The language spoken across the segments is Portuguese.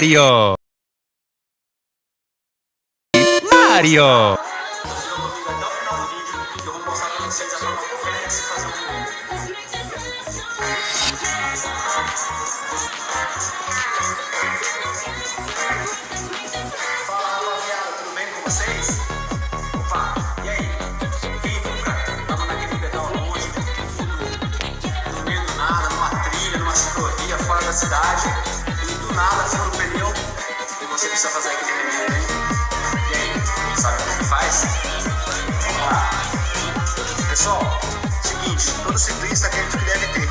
Mario! Mario! Da cidade e do nada fura o pneu e você precisa fazer aquele remédio, hein? E aí, sabe como que faz? Vamos lá. Pessoal, seguinte, todo ciclista acredita que deve ter,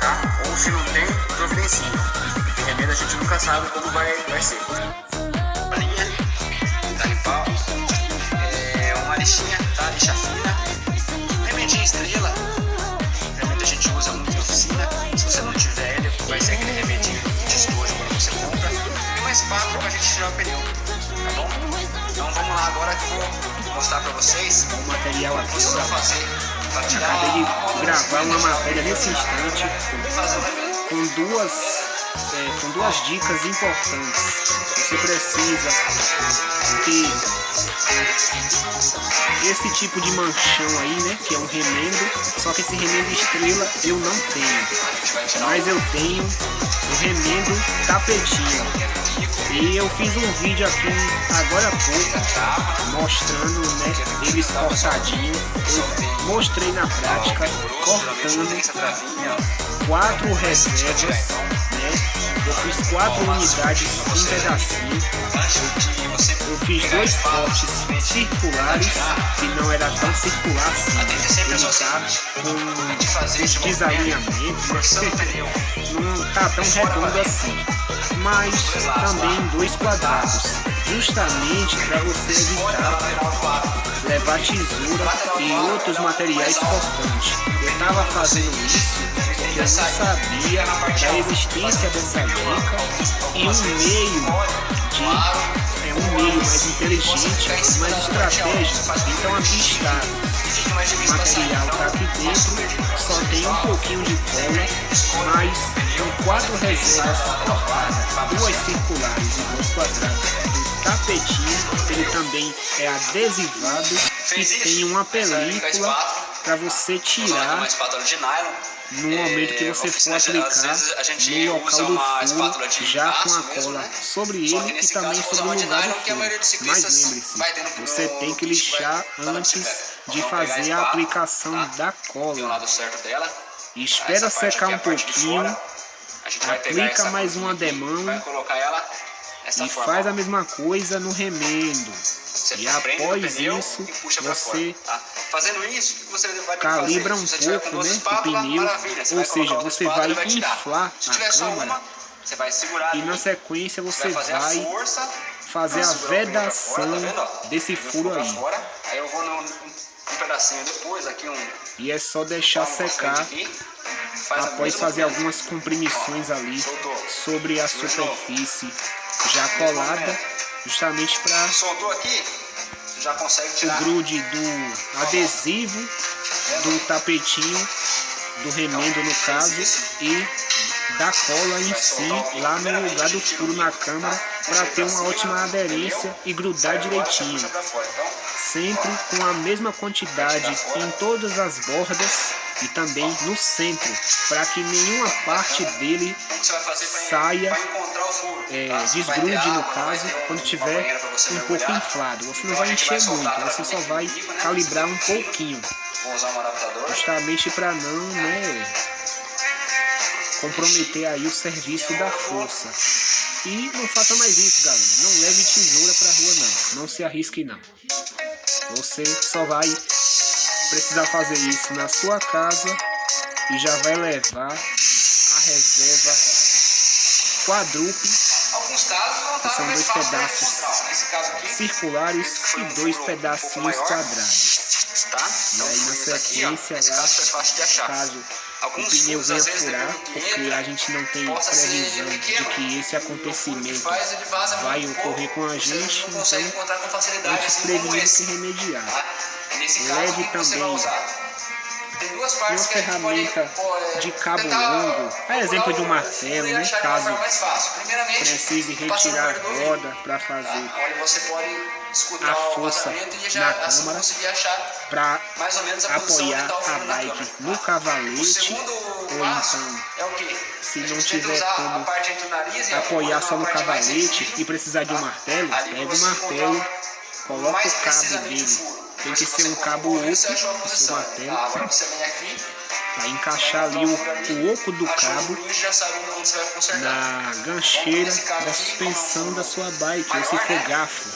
tá? Ou se não tem, providencia. Porque remédio a gente nunca sabe como vai ser. Uma linha, tá de pau, uma lixinha, tá? Lixa fina, remedinho estrela. Realmente a gente usa muito em oficina. Se você não tiver ele, vai ser aquele remedinho de estojo quando você compra. E uma espátula pra gente tirar o pneu, tá bom? Então vamos lá agora que eu vou mostrar pra vocês o material aqui. o que vai fazer pra tirar. Acabei de gravar uma matéria nesse instante com duas dicas importantes. Você precisa ter esse tipo de manchão aí, né, que é um remendo, só que esse remendo estrela eu não tenho, mas eu tenho o remendo tapetinho. E eu fiz um vídeo aqui agora há pouco mostrando, né, eles cortadinho. Eu mostrei na prática cortando 4 reservas, né? Eu fiz 4 unidades em pedacinho. Eu fiz 2 cortes circulares, que não era tão circular assim. Ele tá com esse desalinhamento, não tá tão redondo assim. Mas também 2 quadrados, justamente para você evitar levar tesoura e outros materiais cortantes. Eu estava fazendo isso porque eu não sabia da existência dessa dica e um meio mais inteligente, mais estratégico. Então aqui está, o material está aqui dentro, só tem um pouquinho de cola, mas com 4 reservas cortadas, 2 circulares e 2 quadrados. O tapetinho, ele também é adesivado e tem uma película para você tirar no momento que você for aplicar no local do furo, já com a cola sobre ele e também sobre o lugar do furo. Mas lembre-se, você tem que lixar antes de fazer a aplicação da cola. Espera secar um pouquinho, aplica mais uma demão e faz a mesma coisa no remendo. E após isso, você calibra um pouco, né, o pneu, ou seja, você vai inflar a câmara e na sequência você vai fazer a vedação desse furo aí. E é só deixar secar após fazer algumas comprimições ali sobre a superfície já colada, justamente para o grude do adesivo do tapetinho, do remendo no caso, e da cola em si lá no lugar do furo na câmara, para ter uma ótima aderência e grudar direitinho, sempre com a mesma quantidade em todas as bordas e também no centro, para que nenhuma parte dele saia, desgrude no caso, quando tiver um pouco inflado. Você não vai encher muito, você só vai calibrar um pouquinho, justamente para não, né, comprometer aí o serviço da força. E não faça mais isso, galera. Não leve tesoura para rua não se arrisque não. Você só vai precisar fazer isso na sua casa e já vai levar a reserva quadrúple, que são 2 pedaços circulares e 2 pedacinhos quadrados. E aí na sequência, caso o pneu venha furar, porque a gente não tem previsão de que esse acontecimento vai ocorrer com a gente, então antes prevenir que remediar. Leve também Tem duas uma partes que a gente pode ferramenta de cabo tentar longo, é exemplo de um martelo, né? achar de uma Caso forma mais fácil. Primeiramente, precise passando retirar perto do a ouvido, roda para tá? fazer Onde você pode escutar a o força vazamento e já na assim câmara conseguir achar para mais ou menos a posição onde apoiar está o a furo na bike câmera. no O cavalete, segundo ou passo então, é o quê? se A não gente tenta tiver usar a como parte entre o nariz e a apoiar boca, só uma no parte mais cavalete sensível, e precisar de um tá? martelo, Ali pega o você martelo, controla coloca mais o cabo precisamente o dele. furo. Tem Depois que você ser um controla cabo o oco, furo, você achou a o seu posição. martelo, Agora você vem aqui, para encaixar ali o oco do achou o cabo furo e já sabe onde você vai consertar. na Então, gancheira nesse caso da aqui, suspensão como da sua bike, ou maior, se for né? garfo.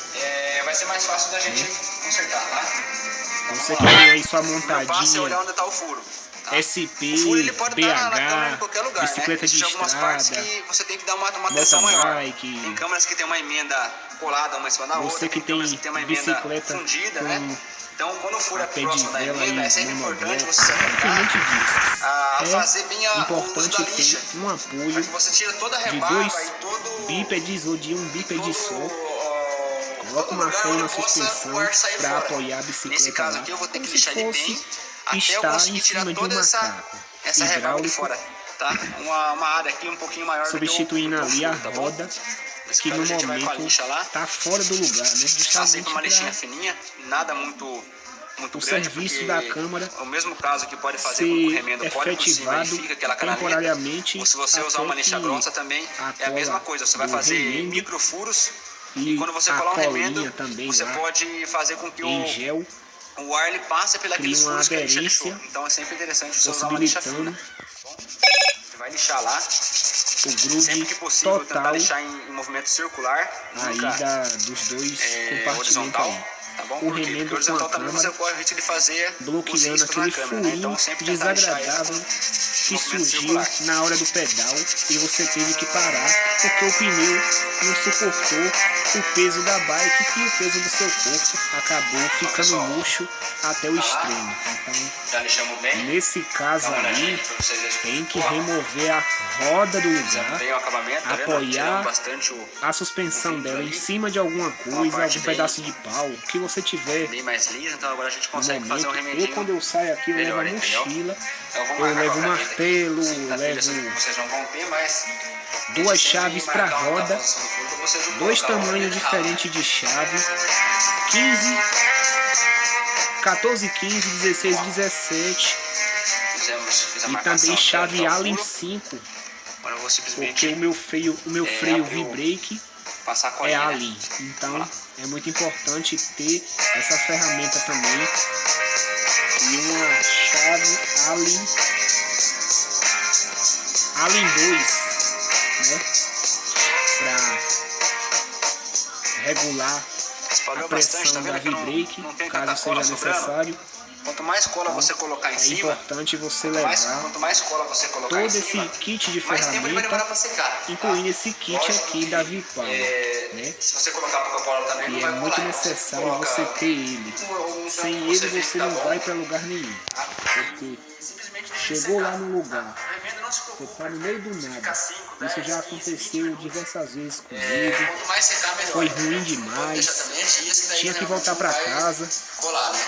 Vai ser mais fácil da gente consertar, tá? Você que tem aí sua O meu passo é montadinha olhar onde está o furo. Tá? SP, O furo ele pode estar na câmera em BH, qualquer lugar, bicicleta né? de Existem algumas partes estrada, que você tem que dar uma atenção maior. motorbike. Tem câmeras que tem uma emenda colada uma em cima da outra, Você que tem câmeras que tem uma emenda bicicleta fundida, com né? Então, quando o furo é pé de próximo da vela emenda, é e sempre importante monobloco, você se independente disso. a fazer bem o uso Importante da lixa. ter um Para apoio que você tire toda a de rebarba dois e todo... bípedes ou de um bípede só. Coloca todo uma lugar martelo onde na possa suspensão o ar sair para fora. apoiar a Nesse bicicleta caso lá, aqui eu vou ter que como lixar se ele fosse bem até eu estar conseguir em tirar cima de um toda macaco essa rebarba de hidráulico, fora, tá? Uma área aqui um pouquinho maior substituindo do que o ali a furo, tá bom? roda, Nesse que caso no a gente vai com a momento lixa lá, tá fora do lugar, né? tá Justamente sempre uma lixinha para fininha, nada muito o grande, serviço porque da câmara o mesmo caso que pode fazer com que o ser remendo pole por cima e efetivado fica aquela canaleta, temporariamente, ou se você usar uma até lixa que grossa também, a é a mesma cola coisa, você vai do fazer remendo microfuros e e quando você a colar um colinha remendo, também você lá pode fazer com que em gel o ar ele passe pelos cria uma furos que a lixa aderência, deixou. Então é sempre interessante você usar uma lixa fina. possibilitando A gente vai lixar lá, o sempre grude que possível tentar total lixar em movimento circular, aí nunca dos dois compartimentos horizontal. aí. Tá bom? O Por quê? remendo Porque com a horizontal também você câmera corre o risco de fazer os bloqueando riscos aquele na câmera, né? Então furinho sempre tentar lixar ele desagradável que movimento surgiu circular. na hora do pedal e você teve que parar porque o pneu não suportou o peso da bike e o peso do seu corpo acabou ficando murcho até o extremo. Então, Já lixamos bem. nesse caso Dá uma aí, olhadinha pra vocês verem. tem que remover a roda do Fizemos lugar, bem o acabamento, tá vendo? apoiar Tiramos bastante a suspensão dela em cima de alguma coisa, parte algum pedaço de pau, o que você tiver bem mais lisa, então agora a gente no consegue fazer um momento. remedinho. Eu, quando eu saio aqui, eu levo a melhor, entendeu? mochila, Eu vou eu marcar levo com um a caneta martelo, aqui. Na levo pilha vocês não vão ter, mas duas chaves para roda, dois tamanhos diferentes de chave, 15, 14, 15, 16, 17 e também chave Allen 5, Agora eu vou porque simplesmente o meu freio V-brake passar a é colinha, né? Allen, então é muito importante ter essa ferramenta também e uma chave Allen 2, né, para regular Espalhou a bastante, pressão tá da vendo que V-brake, não tem caso tanta cola seja sobrando? necessário. Quanto mais cola você colocar em É cima, importante você levar quanto mais cola você colocar todo em esse cima, kit de mais tempo ele vai demorar ferramenta, para secar. incluindo esse kit Lógico aqui que, da Vipower, né? Se você colocar pouca cola também, E não é vai muito colar. Então, necessário coloca você ter ele. um Sem tanto que ele vê que você tá não bom, vai para lugar nenhum. tá? Porque Simplesmente deixa chegou secar. lá no lugar, O remendo não se você preocupe. tá no meio do nada. Fica 5, Isso 10, já 15, 20 aconteceu minutos. diversas vezes comigo. Quanto mais secar, melhor. Foi ruim Pode demais. deixar também dias que daí Tinha que não voltar para vai casa. colar, né?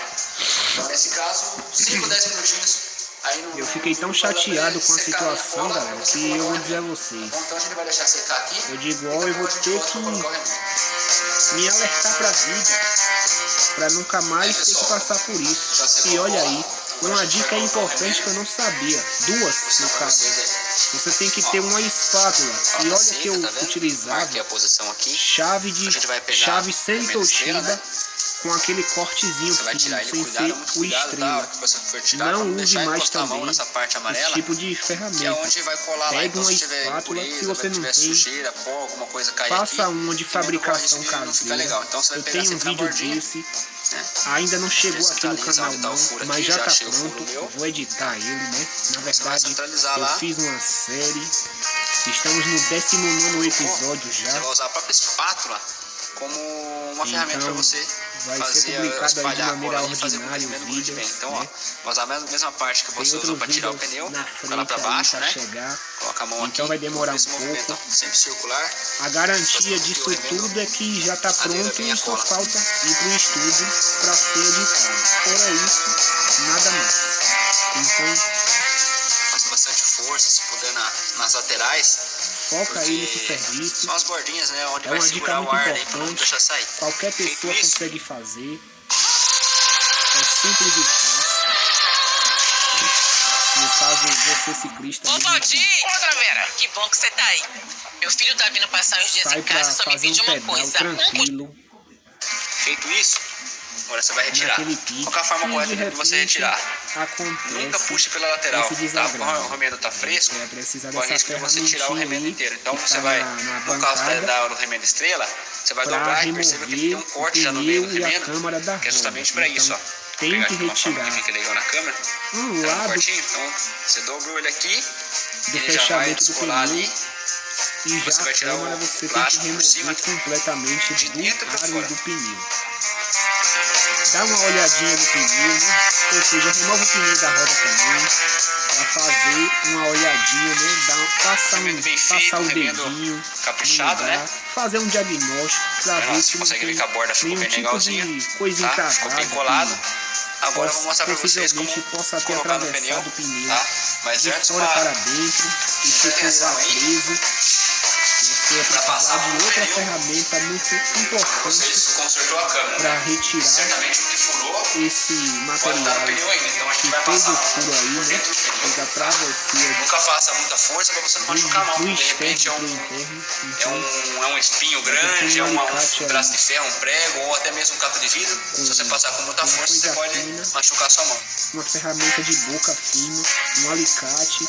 Então, nesse caso, 5, 10 minutinhos. Aí Eu fiquei tão chateado com a situação, galera, que eu vou dizer a vocês. Então a gente vai deixar secar aqui. Eu digo, ó, eu vou ter que me alertar pra vida, pra nunca mais ter que passar por isso. E olha aí, uma dica importante que eu não sabia, duas no caso. Você tem que ter uma espátula. E olha que eu utilizava Marquei a posição aqui. chave pegar semi-Toshiba com aquele cortezinho Você vai fino, tirar ele sem com ser muito o cuidado, tá? estrela. Que você for tirar, Não pra use deixar mais encostar a mão também nessa parte esse amarela, tipo de que é ferramenta. onde vai colar lá. Pega Então, uma se tiver espátula, impureza, se você não tiver tem, sujeira, pó, alguma coisa cair faça aqui, uma de também não corre fabricação risco de não ficar caseira. legal. Então você vai Eu pegar tenho um sempre na vídeo bordinha, desse, né? ainda não chegou aqui no Centraliza canal onde tá o não, furo mas aqui, já já tá achei o furo pronto. meu. Eu vou editar ele, né? Na Você vai verdade, centralizar eu lá. fiz uma série. Estamos no 19º episódio Você já. vai usar a própria espátula como uma ferramenta para você vai ser fazer publicado aí de espalhar a maneira cola e fazer com que ordinária o os remendo grude bem. vídeos, Então, né? ó, vai usar a mesma parte que Tem você usou outros para tirar o vídeos pneu, na colocar lá para frente aí baixo, pra né? chegar. Coloca a mão Então aqui. vai demorar esse um movimento, pouco. ó, sempre circular. A garantia disso tudo é que já tá pronto e só falta ir pro estúdio para ser editado. Fora isso, nada mais. Então, Faça bastante força, se puder nas laterais. foca aí nesse Porque serviço. são as bordinhas, né? Onde É vai uma dica segurar muito o ar ali pra não importante. deixar sair. Qualquer Feito pessoa isso, consegue fazer. É simples e fácil. No caso, você ciclista Ô, mesmo, Valdir! Ô, Travera, que bom que você tá aí. Meu filho tá vindo passar uns dias sai em pra casa e só me fazer um pediu uma pedal coisa. tranquilo, Feito isso, agora você vai retirar. naquele pique, Qual que é a forma e correta de de você repente retirar? acontece Nunca puxe pela lateral, esse tá? desagrado. Como o remendo tá fresco, Você vai precisar corre dessa risco de você tirar o ferramentinha remendo aí, inteiro. Então que você tá vai, na no caso bancada, do remendo estrela, você vai pra dobrar e perceba que ele tem remover um corte o já no meio do pneu e a remendo, câmara da que é justamente roda. para isso, ó. Então, Vou tem pegar que aqui uma forma que retirar fica legal na câmera. um Tá no lado cortinho, então você dobrou ele aqui, do ele já vai fechamento do descolar pneu ali. e Você já vai a tirar câmara o você tem que plástico por cima, remover completamente de dentro pra do aro fora. do pneu. Dá uma olhadinha no pneu, né? Ou seja, remove o pneu da roda também, para fazer uma olhadinha, né? Passar Remendo bem feito, o remendo dedinho caprichado, no lugar, né? fazer um diagnóstico para ver se Você não consegue ver tem que a borda ficou nenhum bem tipo legalzinha, de coisa tá? encravada. Ficou bem colado. Agora eu vou mostrar pra vocês como possivelmente possa ter colocar no pneu, atravessado o pneu tá? Mas de antes fora para dentro e ficou atenção lá aí. preso. Você vai Pra passar precisar de pro outra pneu, ferramenta muito você importante consertou a câmera. para retirar Certamente o que furou esse pode estar material no pneu ainda, então a gente que vai fez passar o furo aí, por né? dentro do Fez a pneu. travessia Nunca faça muita força pra você não machucar a mão. do De repente externo é para o um, interno. é Então, um espinho grande, é um alicate braço aí. de ferro, um prego ou até mesmo um caco de vidro. Se você passar com muita uma força, você coisa pode fina. machucar a sua mão. uma ferramenta de boca fina, um alicate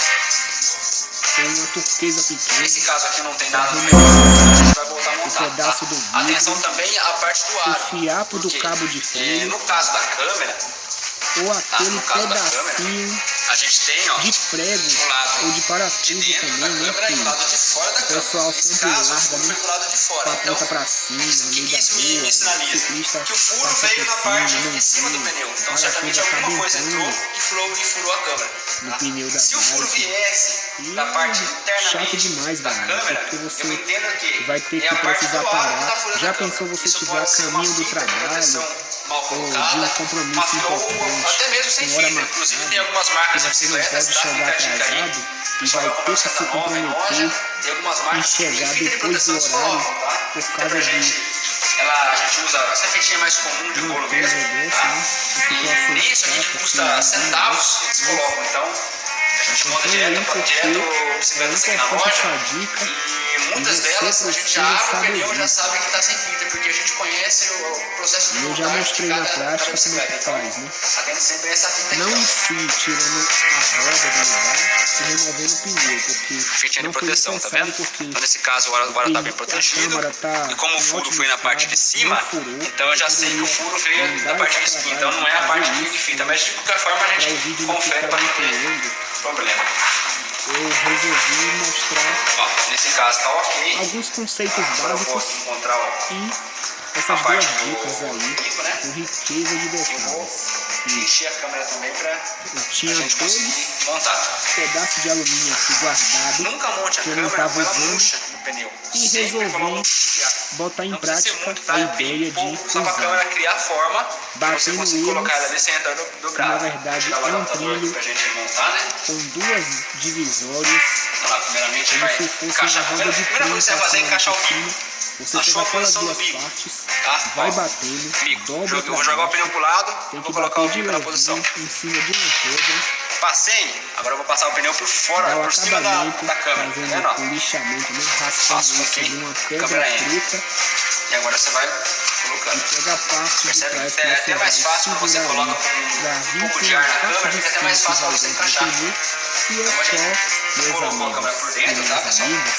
ou uma turquesa pequena. Nesse caso aqui não tem nada no remover meio, a gente vai voltar a montar. pedaço Tá? do vidro. Atenção também à parte do aro. O fiapo do Porque, cabo de freio. no caso da câmera, Ou aquele no caso da pedacinho a gente tem, ó, de prego o lado ou de de parafuso dentro também, da né? câmera e o lado de fora da O câmera. pessoal Nesse sempre caso, o larga, furo né? foi do lado de fora. Com a Então, ponta pra cima, no meio da isso me rua, o sinaliza ciclista que o furo passa veio por da cima, parte não de cima do vê, pneu. o Então, parafuso certamente acaba alguma coisa entrou entrando e furou a câmera. no Tá? pneu da Se o furo bike. viesse E da parte chato internamente demais, da galera, câmera, porque você eu entendo que vai ter é que a parte precisar do aro que parar. tá furando Já a câmera. pensou você Isso tiver a pode ser uma caminho do fita de trabalho proteção mal ou de colocada, um compromisso uma fita, ou importante, até mesmo sem com hora fita. Inclusive marcada, tem algumas marcas de que você não bicicletas, pode tá? chegar Fica a dica aí. atrasado e Pessoal vai ter que se nova em comprometer loja, tem algumas em marcas que tem chegar fita de depois do proteção de horário álcool, tá? por Então, causa pra gente, a gente usa essa fitinha mais comum de uma couro coisa mesmo, dessa, tá? né? Em E situação nisso aqui que chata, custa que centavos, eles colocam. Então, a gente monta direto bicicletas aqui na loja. essa dica. E muitas você delas a gente já precisa abre o saber pneu e já disso. sabe que tá sem fita, porque a gente conhece o processo de Eu já montagem mostrei de na cada prática como é bicicleta. que faz, né? Tá tendo sempre essa fita Não aqui, em si tirando a roda do lugar e removendo o pneu, porque fitinha de não foi proteção, tá necessário, vendo? porque Então nesse caso o aro tá bem protegido. a câmara tá E como o em furo ótimo foi na parte de estado, cima, não furou, então eu já sei que o furo veio da parte de espinha. Então não é a parte de fita, mas de qualquer forma a para o gente vídeo não confere ficar para muito não ter longo, problema. eu resolvi mostrar Ó, nesse caso tá ok. alguns conceitos Agora eu vou básicos encontrar ó, e a essas duas parte dicas do aí, bico, né? com riqueza de Eu vou detalhes. encher a câmera também pra Eu a tinha gente dois conseguir montar. pedaços de alumínio aqui guardado Nunca monte a que eu não câmera tava com ela usando murcha no pneu. e Sempre resolvi coloca botar em não precisa ser prática muito, tá? a É ideia bem de pouco, só pra usar. câmera criar forma pra você Batendo conseguir eles, colocar ela ali sem entrar dobrada. na verdade, Tirar o é um adaptador aqui trilho pra gente montar, né? com duas divisórias, Então, lá, primeiramente como vai se fosse encaixar. uma roda de Primeira coisa que você vai fazer é encaixar o bico. bico. Você Achou pega a aquelas posição do duas bico, partes, tá? vai Ó, batendo, bico. dobra Eu pra vou jogar o baixo, pneu pro lado, tem vou que colocar o bater de bico na posição. levinho em cima de uma pedra, Passei, agora eu vou passar o pneu por fora, dá o por cima da acabamento, câmera, tá fazendo vendo? ó? o lixamento, né? Raspando Passo isso aqui, de uma pedra câmera entra. preta E agora você vai e colocando. pega a parte de Percebe trás que que é você até vai mais fácil quando você segurar coloca ali pra com um vir pouco com de ar a na parte câmera, de fica até cima mais que fácil vai pra você dentro do encaixar. pneu. E é Então a gente só, meus colocou a câmera por amigos dentro, e tá, minhas pessoal? amigas,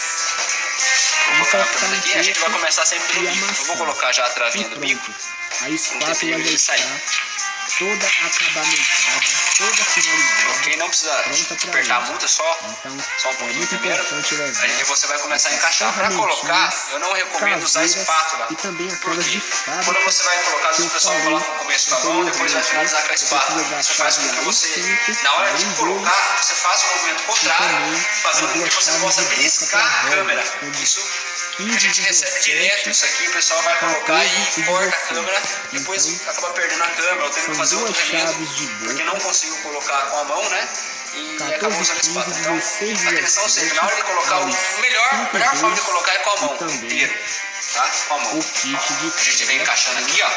Vou colocar a entortar câmera aqui, a gente vai começar sempre pelo e bico. Eu vou amassar. colocar já a E travinha do bico. pronto. A Não espátula tem perigo já de está sair. toda acabamentada, toda finalizada, Ok? Não precisa pronta pra apertar isso. muito, só Então, um é pouquinho muito primeiro. importante levar Aí você vai começar a essas encaixar. Para colocar, ferramentinhas eu não recomendo usar caseiras espátula. e também Por aquelas quê? de Quando fábrica. você vai colocar, que o eu pessoal falei coloca no começo com a mão, depois vai finalizar com a espátula. Isso faz com que você, na hora de colocar, você faça o movimento contrário, fazendo com que você possa beliscar a câmera. Isso a 15, gente recebe 17, direto isso aqui, o pessoal vai colocar 14 e e corta a 16. câmera, depois Então, acaba perdendo a câmera, ou tendo que são fazer duas outro remendo, chaves de porque boca não conseguiu conseguiu colocar com a mão, né? E 14, acabou usando a 15, espátula. Então, 16, atenção sempre, 17, na hora de colocar a melhor forma de colocar é com a mão, também inteiro, tá? Com a mão. o kit de A gente vem encaixando aqui, ó.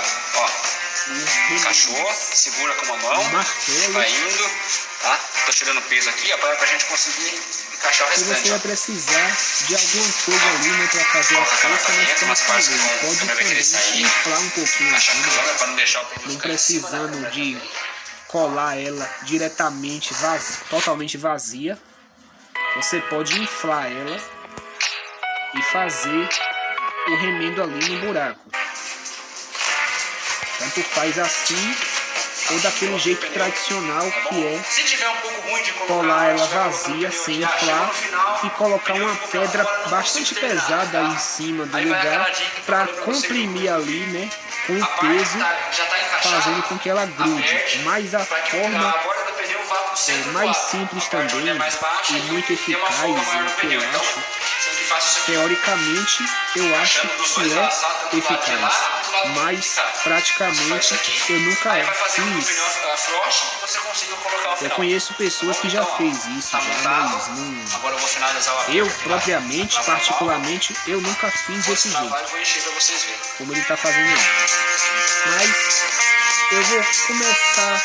Encaixou, segura com uma mão, martelo, vai indo, tá? Tô tirando o peso aqui, ó, pra gente conseguir encaixar o e você restante, vai ó. precisar de alguma coisa ali, né, pra fazer a força, mas como eu falei, pode também inflar um pouquinho Encaixa aqui, a né? câmera pra não deixar o pneu Não ficar em cima, né? precisando de colar ela diretamente totalmente vazia. Você pode inflar ela e fazer o remendo ali no buraco. Tanto faz assim ou daquele jeito tradicional que é Se tiver um pouco ruim de colar ela vazia sem inflar e colocar uma pedra bastante pesada aí em cima do lugar para comprimir ali, né, com o peso, fazendo com que ela grude. Mas a forma mais simples também e muito eficaz, que eu acho, teoricamente eu acho que é eficaz, mas praticamente eu nunca fiz. Eu conheço pessoas que já fez isso, já, mas não, eu propriamente, particularmente, eu nunca fiz desse jeito, como ele está fazendo aí. Mas eu vou começar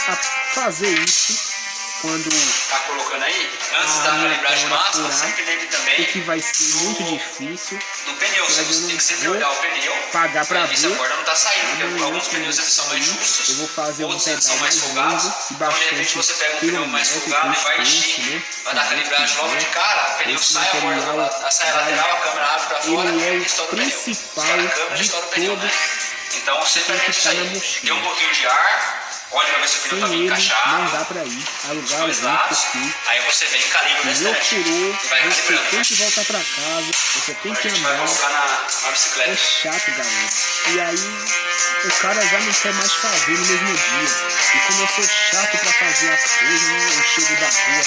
a fazer isso quando tá colocando aí, antes da calibragem máxima, sempre lembre também o que vai ser muito difícil, do pneu. mas Você eu tem que sempre não olhar o vou pneu pagar para ver se a ver. corda não tá saindo, porque Amanhã, alguns pneus eles são mais justos, eu vou fazer um outros eles pedal são mais mais folgados, longo e então de repente bastante você pega um pneu mais quilométrico, folgado e vai extenso, encher, né? vai dar calibragem logo de cara, o pneu Esse sai, a corda material sai a lateral, a câmera abre pra fora ele é e o estoura o pneu. principal Estoura a câmera, de estoura o pneu, né? todos. Então sempre Tem que é isso estar na aí, mochila. dê um pouquinho de ar, olha pra ver se o pneu Sem tá bem ele encaixado, não dá para ir a os lugar dois algum, lados, porque aí você vem e calibra o pneu restante, furou, e vai você calibrando. tem que voltar para casa, você tem que A gente vai andar. colocar na bicicleta. É chato, galera. E aí o cara já não quer mais fazer no mesmo dia. E como eu sou chato pra fazer as coisas, né? Eu chego da rua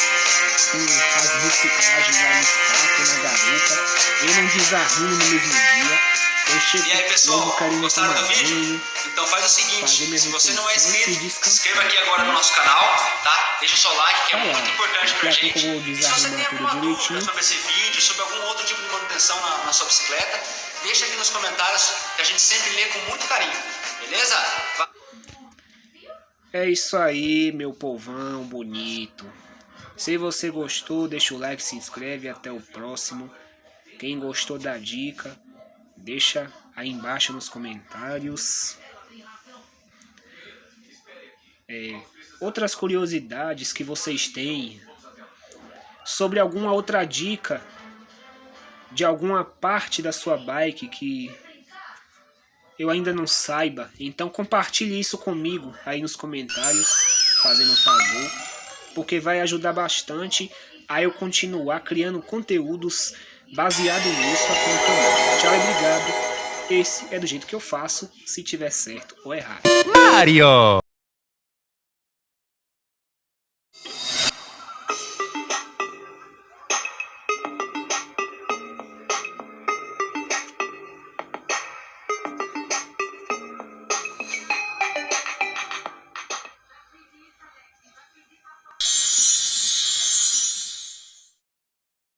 com as reciclagens lá no saco, na garupa. Eu não desarrumo no mesmo dia. Eu chego E aí, pessoal, logo querendo gostaram tomar do vídeo? banho, Então faz o fazer seguinte, minha se você não é refeição e inscrito, descansar. se inscreva aqui agora no nosso canal, tá? Deixa o seu like, que é Tá lá. muito importante pra Daqui a pouco gente. eu vou E se você desarrumar tem tudo alguma dúvida direitinho. sobre esse vídeo, sobre algum outro tipo de manutenção na sua bicicleta, deixa aqui nos comentários, que a gente sempre lê com muito carinho, beleza? É isso aí, meu povão bonito. Se você gostou, deixa o like, se inscreve. Até o próximo. Quem gostou da dica, deixa aí embaixo nos comentários. Outras curiosidades que vocês têm sobre alguma outra dica de alguma parte da sua bike que eu ainda não saiba, então compartilhe isso comigo aí nos comentários, fazendo um favor, porque vai ajudar bastante a eu continuar criando conteúdos baseado nisso aqui no canal. Tchau e obrigado. Esse é do jeito que eu faço, se tiver certo ou errado. Mario!